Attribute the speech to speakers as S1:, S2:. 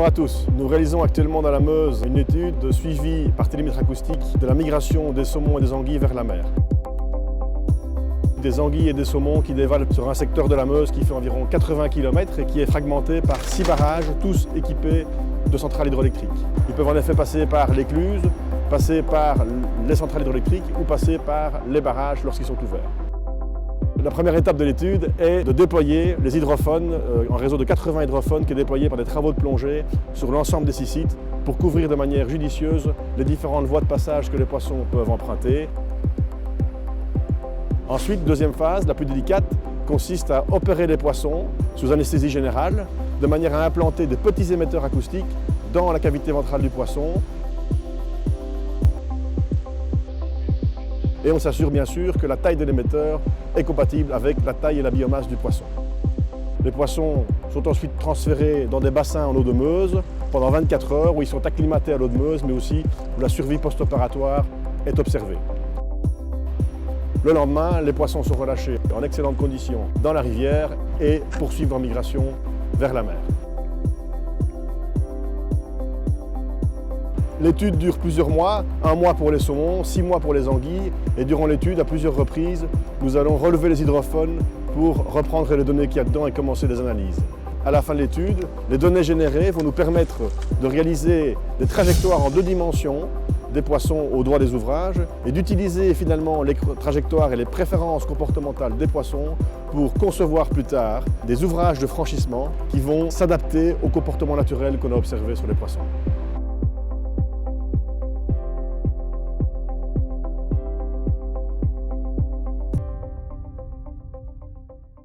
S1: Bonjour à tous. Nous réalisons actuellement dans la Meuse une étude de suivi par télémètre acoustique de la migration des saumons et des anguilles vers la mer. Des anguilles et des saumons qui dévalent sur un secteur de la Meuse qui fait environ 80 km et qui est fragmenté par 6 barrages, tous équipés de centrales hydroélectriques. Ils peuvent en effet passer par l'écluse, passer par les centrales hydroélectriques ou passer par les barrages lorsqu'ils sont ouverts. La première étape de l'étude est de déployer les hydrophones, un réseau de 80 hydrophones qui est déployé par des travaux de plongée sur l'ensemble des 6 sites pour couvrir de manière judicieuse les différentes voies de passage que les poissons peuvent emprunter. Ensuite, deuxième phase, la plus délicate, consiste à opérer les poissons sous anesthésie générale de manière à implanter des petits émetteurs acoustiques dans la cavité ventrale du poisson. Et on s'assure bien sûr que la taille de l'émetteur est compatible avec la taille et la biomasse du poisson. Les poissons sont ensuite transférés dans des bassins en eau de Meuse pendant 24 heures où ils sont acclimatés à l'eau de Meuse mais aussi où la survie post-opératoire est observée. Le lendemain, les poissons sont relâchés en excellentes conditions dans la rivière et poursuivent leur migration vers la mer. L'étude dure plusieurs mois, 1 mois pour les saumons, 6 mois pour les anguilles, et durant l'étude, à plusieurs reprises, nous allons relever les hydrophones pour reprendre les données qu'il y a dedans et commencer des analyses. À la fin de l'étude, les données générées vont nous permettre de réaliser des trajectoires en 2 dimensions des poissons au doigt des ouvrages et d'utiliser finalement les trajectoires et les préférences comportementales des poissons pour concevoir plus tard des ouvrages de franchissement qui vont s'adapter au comportement naturel qu'on a observé sur les poissons.